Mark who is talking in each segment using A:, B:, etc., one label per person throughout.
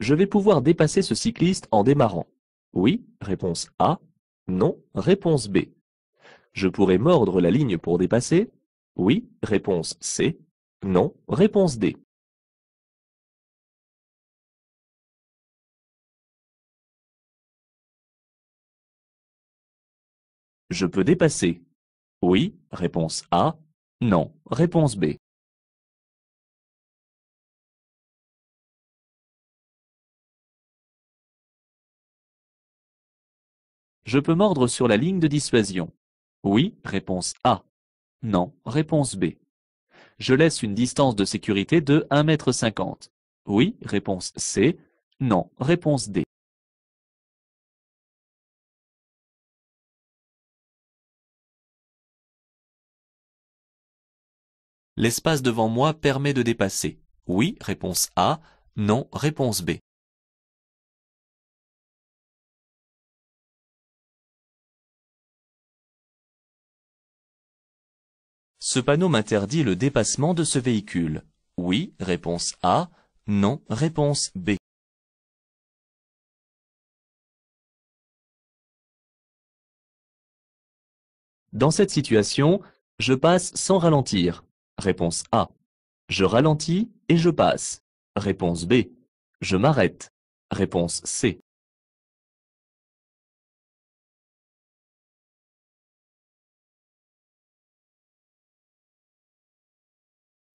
A: Je vais pouvoir dépasser ce cycliste en démarrant. Oui, réponse A. Non, réponse B. Je pourrais mordre la ligne pour dépasser. Oui, réponse C. Non, réponse D. Je peux dépasser. Oui, réponse A. Non, réponse B. Je peux mordre sur la ligne de dissuasion. Oui, réponse A. Non, réponse B. Je laisse une distance de sécurité de 1,50 m. Oui, réponse C. Non, réponse D. L'espace devant moi permet de dépasser. Oui, réponse A. Non, réponse B. Ce panneau m'interdit le dépassement de ce véhicule. Oui, réponse A. Non, réponse B. Dans cette situation, je passe sans ralentir. Réponse A. Je ralentis et je passe. Réponse B. Je m'arrête. Réponse C.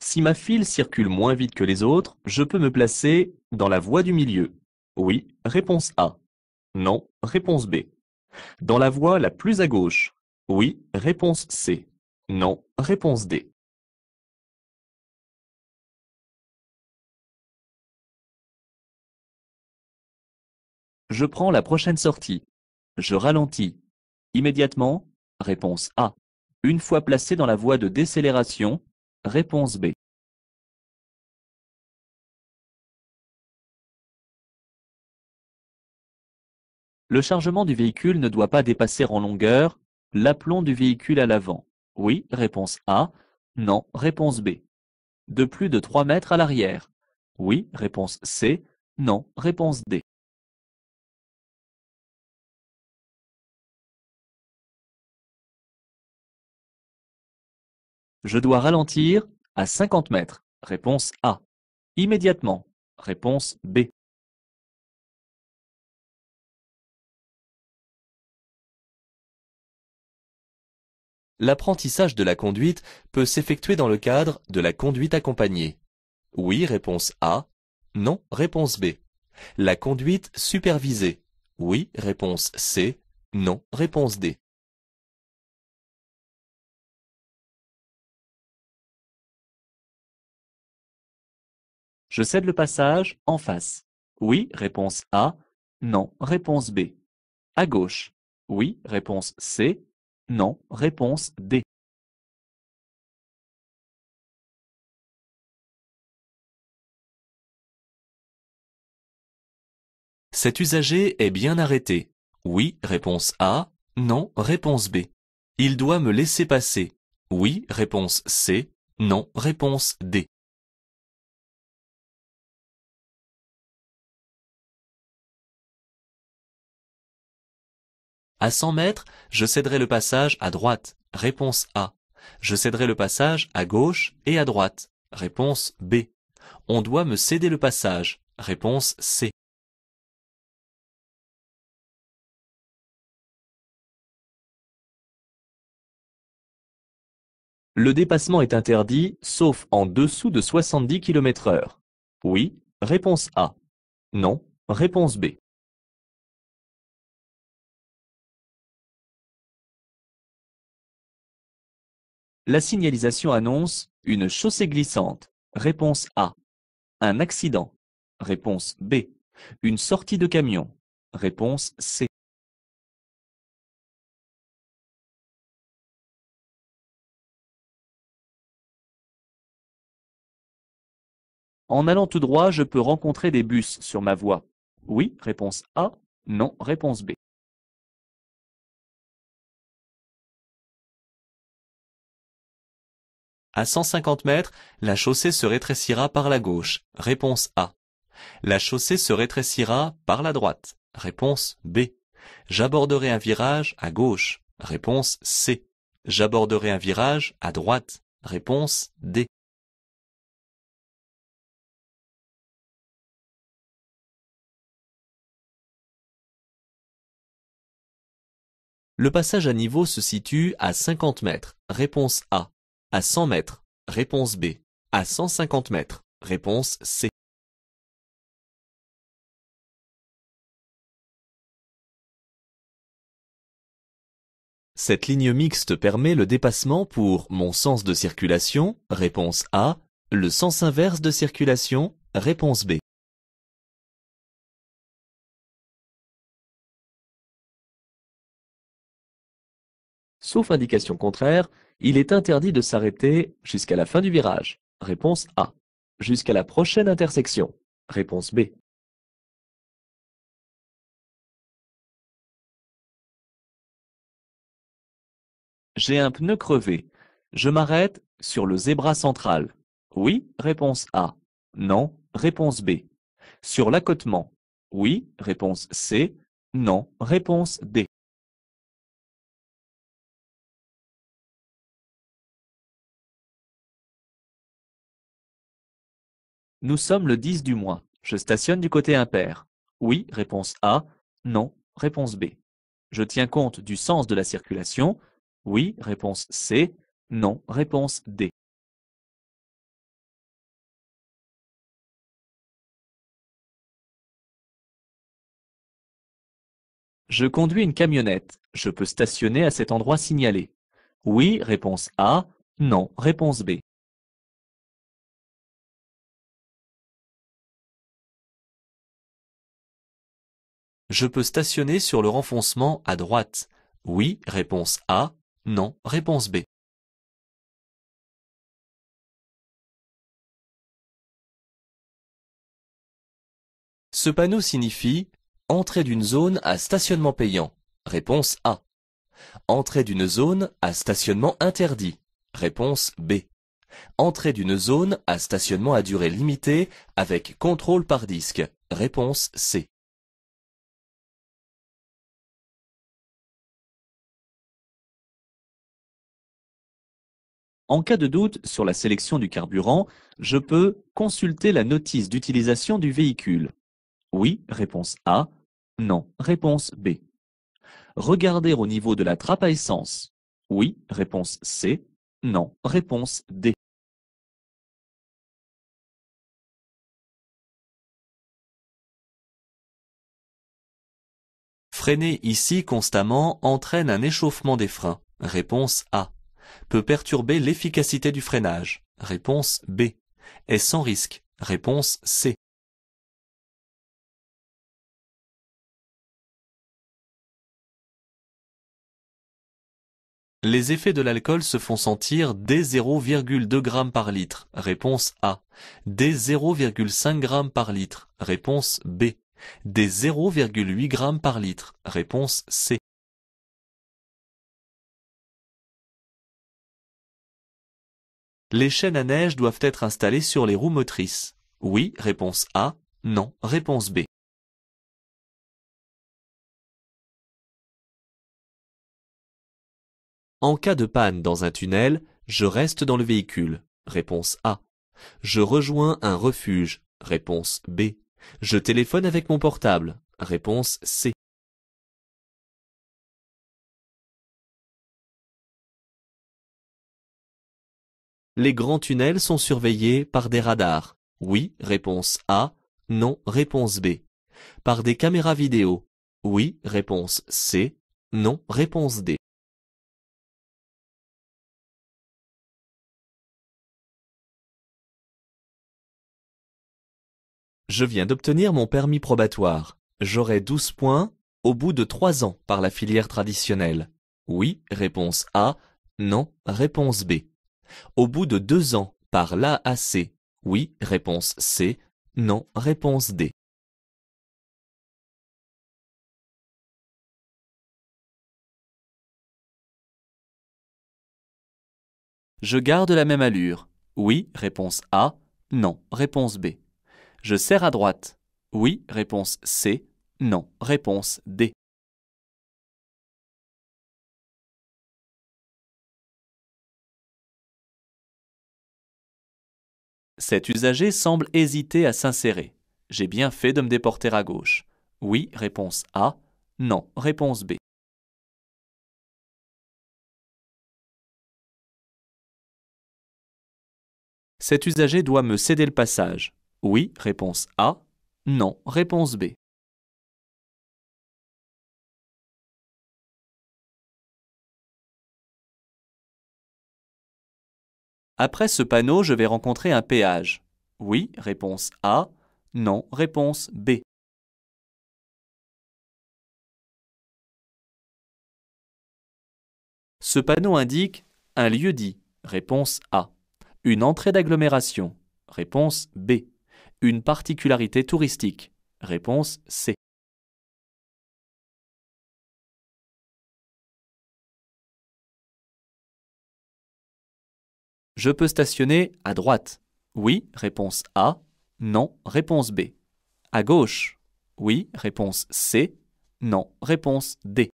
A: Si ma file circule moins vite que les autres, je peux me placer dans la voie du milieu. Oui, réponse A. Non, réponse B. Dans la voie la plus à gauche. Oui, réponse C. Non, réponse D. Je prends la prochaine sortie. Je ralentis. Immédiatement. Réponse A. Une fois placé dans la voie de décélération. Réponse B. Le chargement du véhicule ne doit pas dépasser en longueur l'aplomb du véhicule à l'avant. Oui, réponse A. Non, réponse B. De plus de 3 mètres à l'arrière. Oui, réponse C. Non, réponse D. Je dois ralentir à 50 mètres. Réponse A. Immédiatement. Réponse B. L'apprentissage de la conduite peut s'effectuer dans le cadre de la conduite accompagnée. Oui, réponse A. Non, réponse B. La conduite supervisée. Oui, réponse C. Non, réponse D. Je cède le passage en face. Oui, réponse A. Non, réponse B. À gauche. Oui, réponse C. Non, réponse D. Cet usager est bien arrêté. Oui, réponse A. Non, réponse B. Il doit me laisser passer. Oui, réponse C. Non, réponse D. À 100 mètres, je céderai le passage à droite. Réponse A. Je céderai le passage à gauche et à droite. Réponse B. On doit me céder le passage. Réponse C. Le dépassement est interdit, sauf en dessous de 70 km/h. Oui, réponse A. Non, réponse B. La signalisation annonce une chaussée glissante. Réponse A. Un accident. Réponse B. Une sortie de camion. Réponse C. En allant tout droit, je peux rencontrer des bus sur ma voie. Oui, réponse A. Non, réponse B. À 150 mètres, la chaussée se rétrécira par la gauche. Réponse A. La chaussée se rétrécira par la droite. Réponse B. J'aborderai un virage à gauche. Réponse C. J'aborderai un virage à droite. Réponse D. Le passage à niveau se situe à 50 mètres. Réponse A. À 100 mètres. Réponse B. À 150 mètres. Réponse C. Cette ligne mixte permet le dépassement pour mon sens de circulation. Réponse A. Le sens inverse de circulation. Réponse B. Sauf indication contraire, il est interdit de s'arrêter jusqu'à la fin du virage. Réponse A. Jusqu'à la prochaine intersection. Réponse B. J'ai un pneu crevé. Je m'arrête sur le zébra central. Oui, réponse A. Non, réponse B. Sur l'accotement. Oui, réponse C. Non, réponse D. Nous sommes le 10 du mois. Je stationne du côté impair. Oui, réponse A. Non, réponse B. Je tiens compte du sens de la circulation. Oui, réponse C. Non, réponse D. Je conduis une camionnette. Je peux stationner à cet endroit signalé. Oui, réponse A. Non, réponse B. Je peux stationner sur le renfoncement à droite. Oui, réponse A. Non, réponse B. Ce panneau signifie entrée d'une zone à stationnement payant. Réponse A. Entrée d'une zone à stationnement interdit. Réponse B. Entrée d'une zone à stationnement à durée limitée avec contrôle par disque. Réponse C. En cas de doute sur la sélection du carburant, je peux consulter la notice d'utilisation du véhicule. Oui, réponse A. Non, réponse B. Regarder au niveau de la trappe à essence. Oui, réponse C. Non, réponse D. Freiner ici constamment entraîne un échauffement des freins. Réponse A. Peut perturber l'efficacité du freinage. Réponse B. Est sans risque. Réponse C. Les effets de l'alcool se font sentir dès 0,2 g par litre. Réponse A. Dès 0,5 g par litre. Réponse B. Dès 0,8 g par litre. Réponse C. Les chaînes à neige doivent être installées sur les roues motrices. Oui, réponse A. Non, réponse B. En cas de panne dans un tunnel, je reste dans le véhicule. Réponse A. Je rejoins un refuge. Réponse B. Je téléphone avec mon portable. Réponse C. Les grands tunnels sont surveillés par des radars. Oui, réponse A. Non, réponse B. Par des caméras vidéo. Oui, réponse C. Non, réponse D. Je viens d'obtenir mon permis probatoire. J'aurai 12 points au bout de 3 ans par la filière traditionnelle. Oui, réponse A. Non, réponse B. Au bout de 2 ans par l'AAC. Oui, réponse C. Non, réponse D. Je garde la même allure. Oui, réponse A. Non, réponse B. Je serre à droite. Oui, réponse C. Non, réponse D. Cet usager semble hésiter à s'insérer. J'ai bien fait de me déporter à gauche. Oui, réponse A. Non, réponse B. Cet usager doit me céder le passage. Oui, réponse A. Non, réponse B. Après ce panneau, je vais rencontrer un péage. Oui, réponse A. Non, réponse B. Ce panneau indique un lieu-dit. Réponse A. Une entrée d'agglomération. Réponse B. Une particularité touristique. Réponse C. Je peux stationner à droite. Oui, réponse A. Non, réponse B. À gauche. Oui, réponse C. Non, réponse D.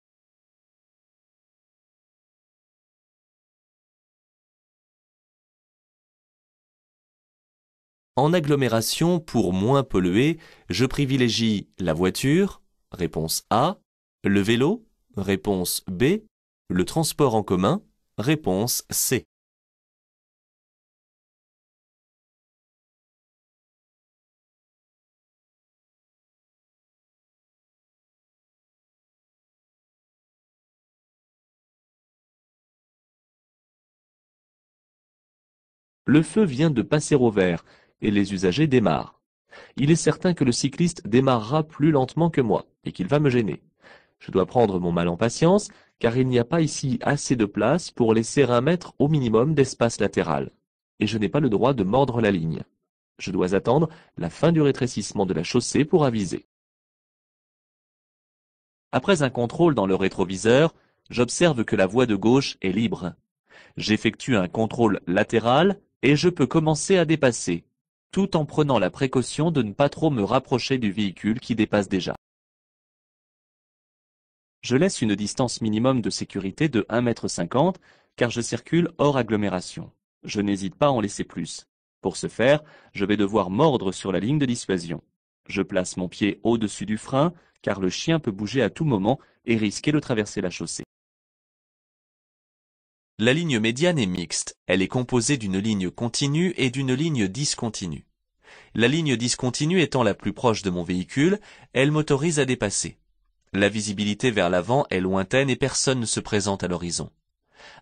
A: En agglomération, pour moins polluer, je privilégie la voiture, réponse A, le vélo, réponse B, le transport en commun, réponse C. Le feu vient de passer au vert et les usagers démarrent. Il est certain que le cycliste démarrera plus lentement que moi et qu'il va me gêner. Je dois prendre mon mal en patience car il n'y a pas ici assez de place pour laisser 1 mètre au minimum d'espace latéral. Et je n'ai pas le droit de mordre la ligne. Je dois attendre la fin du rétrécissement de la chaussée pour aviser. Après un contrôle dans le rétroviseur, j'observe que la voie de gauche est libre. J'effectue un contrôle latéral et je peux commencer à dépasser, tout en prenant la précaution de ne pas trop me rapprocher du véhicule qui dépasse déjà. Je laisse une distance minimum de sécurité de 1,50 m car je circule hors agglomération. Je n'hésite pas à en laisser plus. Pour ce faire, je vais devoir mordre sur la ligne de dissuasion. Je place mon pied au-dessus du frein car le chien peut bouger à tout moment et risquer de traverser la chaussée. La ligne médiane est mixte. Elle est composée d'une ligne continue et d'une ligne discontinue. La ligne discontinue étant la plus proche de mon véhicule, elle m'autorise à dépasser. La visibilité vers l'avant est lointaine et personne ne se présente à l'horizon.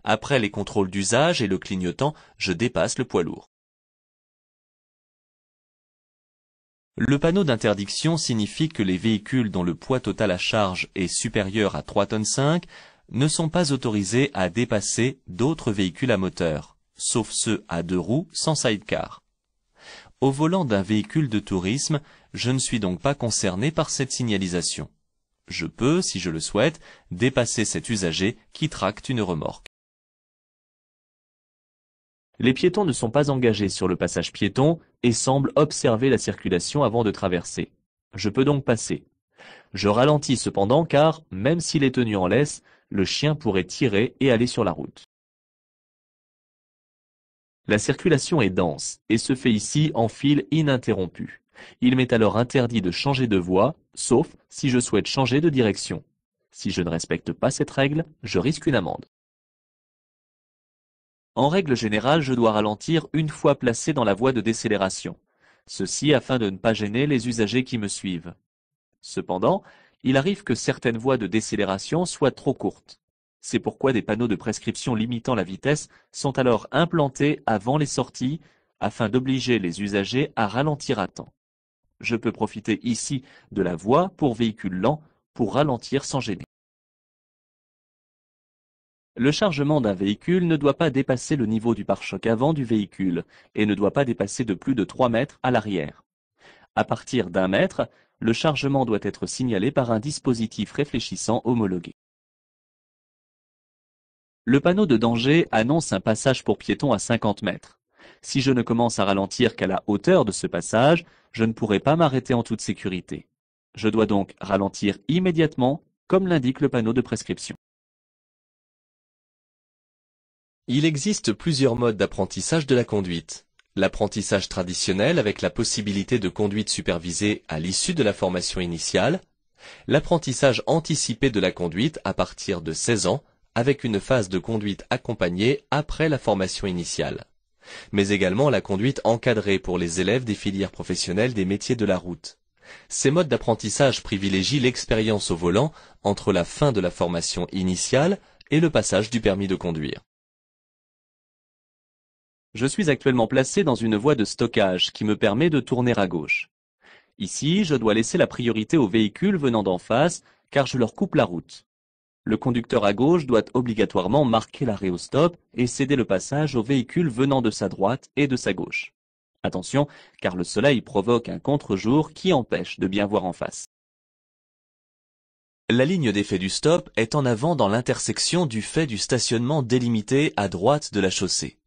A: Après les contrôles d'usage et le clignotant, je dépasse le poids lourd. Le panneau d'interdiction signifie que les véhicules dont le poids total à charge est supérieur à 3,5 tonnes ne sont pas autorisés à dépasser d'autres véhicules à moteur, sauf ceux à 2 roues sans sidecar. Au volant d'un véhicule de tourisme, je ne suis donc pas concerné par cette signalisation. Je peux, si je le souhaite, dépasser cet usager qui tracte une remorque. Les piétons ne sont pas engagés sur le passage piéton et semblent observer la circulation avant de traverser. Je peux donc passer. Je ralentis cependant car, même s'il est tenu en laisse, le chien pourrait tirer et aller sur la route. La circulation est dense et se fait ici en fil ininterrompu. Il m'est alors interdit de changer de voie, sauf si je souhaite changer de direction. Si je ne respecte pas cette règle, je risque une amende. En règle générale, je dois ralentir une fois placé dans la voie de décélération. Ceci afin de ne pas gêner les usagers qui me suivent. Cependant, il arrive que certaines voies de décélération soient trop courtes. C'est pourquoi des panneaux de prescription limitant la vitesse sont alors implantés avant les sorties afin d'obliger les usagers à ralentir à temps. Je peux profiter ici de la voie pour véhicules lents pour ralentir sans gêner. Le chargement d'un véhicule ne doit pas dépasser le niveau du pare-choc avant du véhicule et ne doit pas dépasser de plus de 3 mètres à l'arrière. À partir d'1 mètre, le chargement doit être signalé par un dispositif réfléchissant homologué. Le panneau de danger annonce un passage pour piétons à 50 mètres. Si je ne commence à ralentir qu'à la hauteur de ce passage, je ne pourrai pas m'arrêter en toute sécurité. Je dois donc ralentir immédiatement, comme l'indique le panneau de prescription.
B: Il existe plusieurs modes d'apprentissage de la conduite. L'apprentissage traditionnel avec la possibilité de conduite supervisée à l'issue de la formation initiale, l'apprentissage anticipé de la conduite à partir de 16 ans avec une phase de conduite accompagnée après la formation initiale, mais également la conduite encadrée pour les élèves des filières professionnelles des métiers de la route. Ces modes d'apprentissage privilégient l'expérience au volant entre la fin de la formation initiale et le passage du permis de conduire.
A: Je suis actuellement placé dans une voie de stockage qui me permet de tourner à gauche. Ici, je dois laisser la priorité aux véhicules venant d'en face, car je leur coupe la route. Le conducteur à gauche doit obligatoirement marquer l'arrêt au stop et céder le passage aux véhicules venant de sa droite et de sa gauche. Attention, car le soleil provoque un contre-jour qui empêche de bien voir en face.
B: La ligne d'effet du stop est en avant dans l'intersection du fait du stationnement délimité à droite de la chaussée.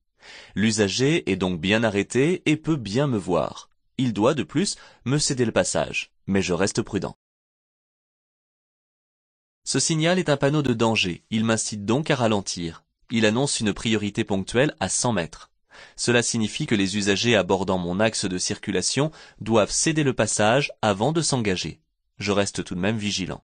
B: L'usager est donc bien arrêté et peut bien me voir. Il doit, de plus, me céder le passage, mais je reste prudent. Ce signal est un panneau de danger, il m'incite donc à ralentir. Il annonce une priorité ponctuelle à 100 mètres. Cela signifie que les usagers abordant mon axe de circulation doivent céder le passage avant de s'engager. Je reste tout de même vigilant.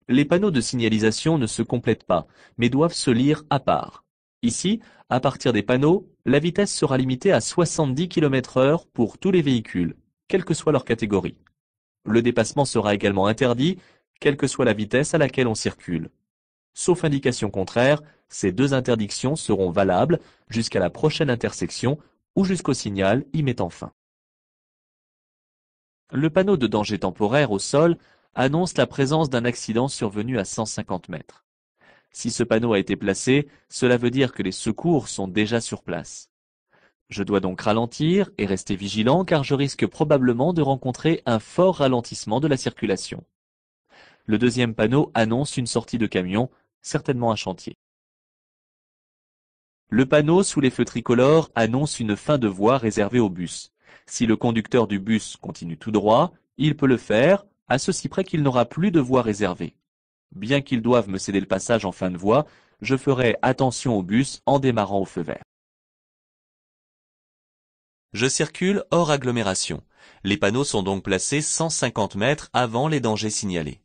A: Les panneaux de signalisation ne se complètent pas, mais doivent se lire à part. Ici, à partir des panneaux, la vitesse sera limitée à 70 km/h pour tous les véhicules, quelle que soit leur catégorie. Le dépassement sera également interdit, quelle que soit la vitesse à laquelle on circule. Sauf indication contraire, ces deux interdictions seront valables jusqu'à la prochaine intersection ou jusqu'au signal y mettant fin. Le panneau de danger temporaire au sol annonce la présence d'un accident survenu à 150 mètres. Si ce panneau a été placé, cela veut dire que les secours sont déjà sur place. Je dois donc ralentir et rester vigilant car je risque probablement de rencontrer un fort ralentissement de la circulation. Le deuxième panneau annonce une sortie de camion, certainement un chantier. Le panneau sous les feux tricolores annonce une fin de voie réservée au bus. Si le conducteur du bus continue tout droit, il peut le faire, à ceci près qu'il n'aura plus de voie réservée. Bien qu'ils doivent me céder le passage en fin de voie, je ferai attention au bus en démarrant au feu vert.
B: Je circule hors agglomération. Les panneaux sont donc placés 150 mètres avant les dangers signalés.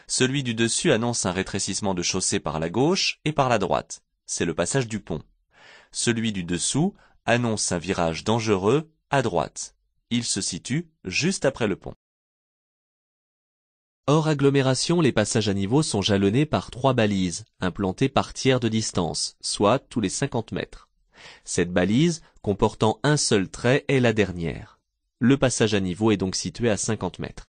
B: Celui du dessus annonce un rétrécissement de chaussée par la gauche et par la droite. C'est le passage du pont. Celui du dessous annonce un virage dangereux à droite. Il se situe juste après le pont. Hors agglomération, les passages à niveau sont jalonnés par 3 balises, implantées par tiers de distance, soit tous les 50 mètres. Cette balise, comportant un seul trait, est la dernière. Le passage à niveau est donc situé à 50 mètres.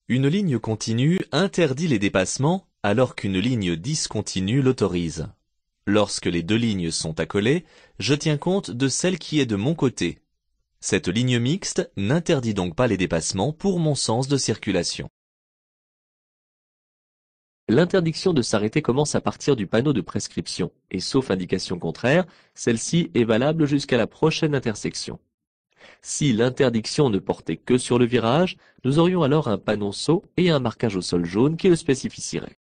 B: Une ligne continue interdit les dépassements, alors qu'une ligne discontinue l'autorise. Lorsque les deux lignes sont accolées, je tiens compte de celle qui est de mon côté. Cette ligne mixte n'interdit donc pas les dépassements pour mon sens de circulation.
A: L'interdiction de s'arrêter commence à partir du panneau de prescription, et sauf indication contraire, celle-ci est valable jusqu'à la prochaine intersection. Si l'interdiction ne portait que sur le virage, nous aurions alors un panneau saut et un marquage au sol jaune qui le spécifierait.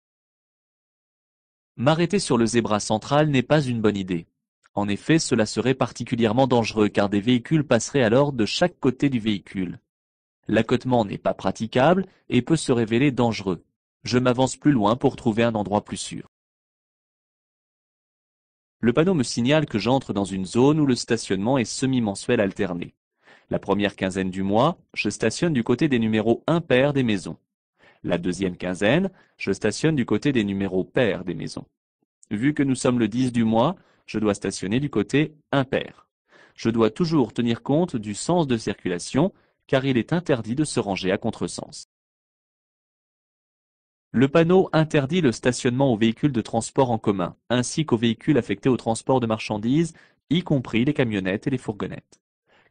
A: M'arrêter sur le zébra central n'est pas une bonne idée. En effet, cela serait particulièrement dangereux car des véhicules passeraient alors de chaque côté du véhicule. L'accotement n'est pas praticable et peut se révéler dangereux. Je m'avance plus loin pour trouver un endroit plus sûr. Le panneau me signale que j'entre dans une zone où le stationnement est semi-mensuel alterné. La première quinzaine du mois, je stationne du côté des numéros impairs des maisons. La deuxième quinzaine, je stationne du côté des numéros pairs des maisons. Vu que nous sommes le 10 du mois, je dois stationner du côté impair. Je dois toujours tenir compte du sens de circulation, car il est interdit de se ranger à contresens. Le panneau interdit le stationnement aux véhicules de transport en commun, ainsi qu'aux véhicules affectés au transport de marchandises, y compris les camionnettes et les fourgonnettes.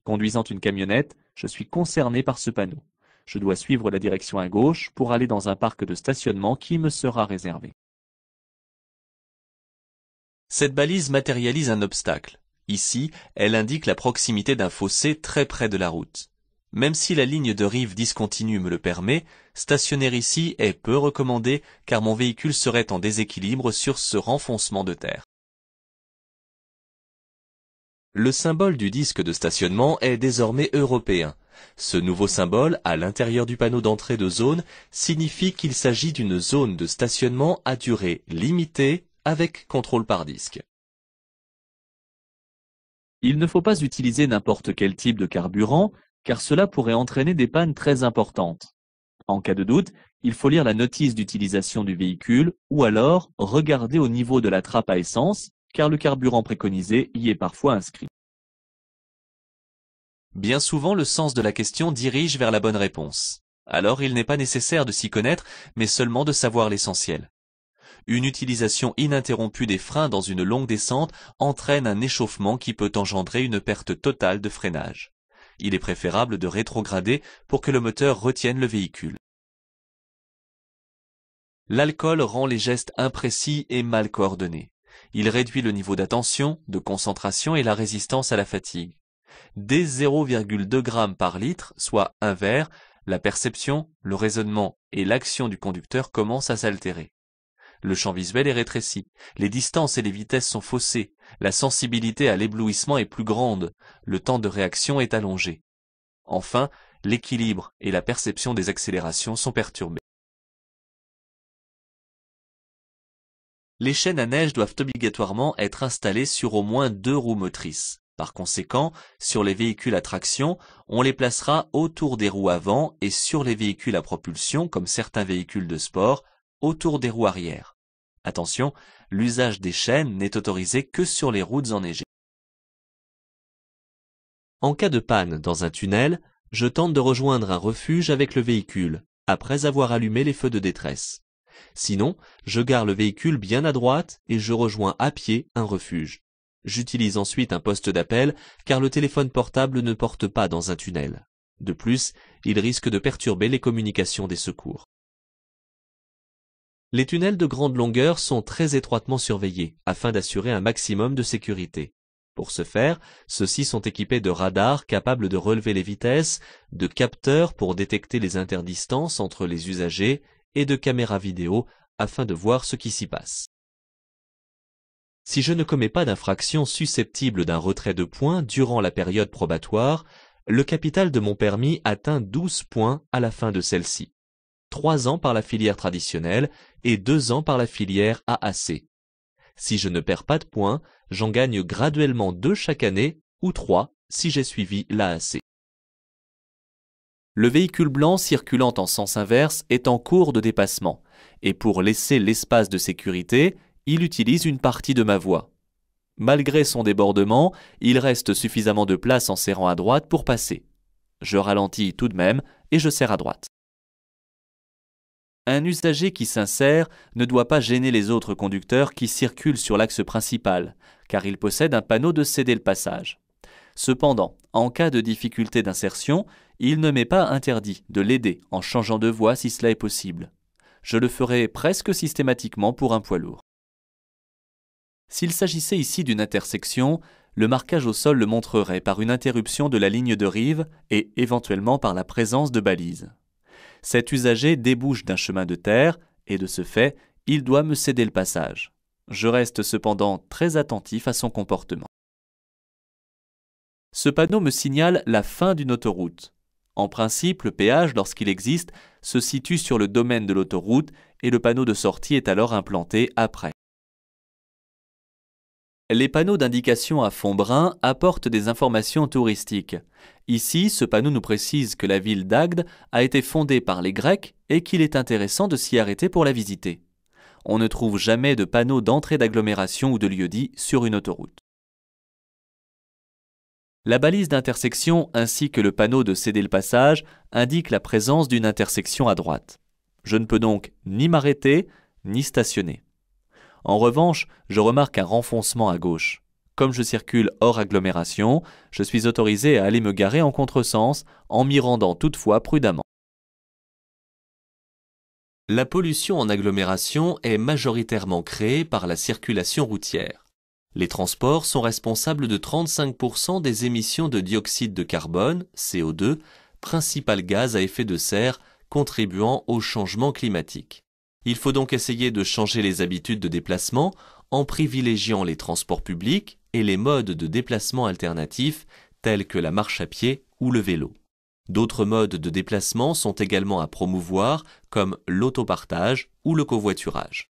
A: Conduisant une camionnette, je suis concerné par ce panneau. Je dois suivre la direction à gauche pour aller dans un parc de stationnement qui me sera réservé.
B: Cette balise matérialise un obstacle. Ici, elle indique la proximité d'un fossé très près de la route. Même si la ligne de rive discontinue me le permet, stationner ici est peu recommandé car mon véhicule serait en déséquilibre sur ce renfoncement de terre. Le symbole du disque de stationnement est désormais européen. Ce nouveau symbole, à l'intérieur du panneau d'entrée de zone, signifie qu'il s'agit d'une zone de stationnement à durée limitée avec contrôle par disque.
A: Il ne faut pas utiliser n'importe quel type de carburant, car cela pourrait entraîner des pannes très importantes. En cas de doute, il faut lire la notice d'utilisation du véhicule ou alors regarder au niveau de la trappe à essence, car le carburant préconisé y est parfois inscrit.
B: Bien souvent, le sens de la question dirige vers la bonne réponse. Alors, il n'est pas nécessaire de s'y connaître, mais seulement de savoir l'essentiel. Une utilisation ininterrompue des freins dans une longue descente entraîne un échauffement qui peut engendrer une perte totale de freinage. Il est préférable de rétrograder pour que le moteur retienne le véhicule. L'alcool rend les gestes imprécis et mal coordonnés. Il réduit le niveau d'attention, de concentration et la résistance à la fatigue. Dès 0,2 g par litre, soit un verre, la perception, le raisonnement et l'action du conducteur commencent à s'altérer. Le champ visuel est rétréci, les distances et les vitesses sont faussées, la sensibilité à l'éblouissement est plus grande, le temps de réaction est allongé. Enfin, l'équilibre et la perception des accélérations sont perturbés. Les chaînes à neige doivent obligatoirement être installées sur au moins 2 roues motrices. Par conséquent, sur les véhicules à traction, on les placera autour des roues avant et sur les véhicules à propulsion, comme certains véhicules de sport, autour des roues arrière. Attention, l'usage des chaînes n'est autorisé que sur les routes enneigées. En cas de panne dans un tunnel, je tente de rejoindre un refuge avec le véhicule, après avoir allumé les feux de détresse. Sinon, je gare le véhicule bien à droite et je rejoins à pied un refuge. J'utilise ensuite un poste d'appel car le téléphone portable ne porte pas dans un tunnel. De plus, il risque de perturber les communications des secours. Les tunnels de grande longueur sont très étroitement surveillés afin d'assurer un maximum de sécurité. Pour ce faire, ceux-ci sont équipés de radars capables de relever les vitesses, de capteurs pour détecter les interdistances entre les usagers et de caméras vidéo afin de voir ce qui s'y passe. Si je ne commets pas d'infraction susceptible d'un retrait de points durant la période probatoire, le capital de mon permis atteint 12 points à la fin de celle-ci. 3 ans par la filière traditionnelle et 2 ans par la filière AAC. Si je ne perds pas de points, j'en gagne graduellement 2 chaque année ou 3 si j'ai suivi l'AAC. Le véhicule blanc circulant en sens inverse est en cours de dépassement et pour laisser l'espace de sécurité, il utilise une partie de ma voie. Malgré son débordement, il reste suffisamment de place en serrant à droite pour passer. Je ralentis tout de même et je serre à droite. Un usager qui s'insère ne doit pas gêner les autres conducteurs qui circulent sur l'axe principal, car il possède un panneau de céder le passage. Cependant, en cas de difficulté d'insertion, il ne m'est pas interdit de l'aider en changeant de voie si cela est possible. Je le ferai presque systématiquement pour un poids lourd. S'il s'agissait ici d'une intersection, le marquage au sol le montrerait par une interruption de la ligne de rive et éventuellement par la présence de balises. Cet usager débouche d'un chemin de terre et de ce fait, il doit me céder le passage. Je reste cependant très attentif à son comportement. Ce panneau me signale la fin d'une autoroute. En principe, le péage, lorsqu'il existe, se situe sur le domaine de l'autoroute et le panneau de sortie est alors implanté après. Les panneaux d'indication à fond brun apportent des informations touristiques. Ici, ce panneau nous précise que la ville d'Agde a été fondée par les Grecs et qu'il est intéressant de s'y arrêter pour la visiter. On ne trouve jamais de panneau d'entrée d'agglomération ou de lieu-dit sur une autoroute. La balise d'intersection ainsi que le panneau de céder le passage indiquent la présence d'une intersection à droite. Je ne peux donc ni m'arrêter, ni stationner. En revanche, je remarque un renfoncement à gauche. Comme je circule hors agglomération, je suis autorisé à aller me garer en contresens, en m'y rendant toutefois prudemment. La pollution en agglomération est majoritairement créée par la circulation routière. Les transports sont responsables de 35% des émissions de dioxyde de carbone, CO2, principal gaz à effet de serre contribuant au changement climatique. Il faut donc essayer de changer les habitudes de déplacement en privilégiant les transports publics et les modes de déplacement alternatifs tels que la marche à pied ou le vélo. D'autres modes de déplacement sont également à promouvoir comme l'autopartage ou le covoiturage.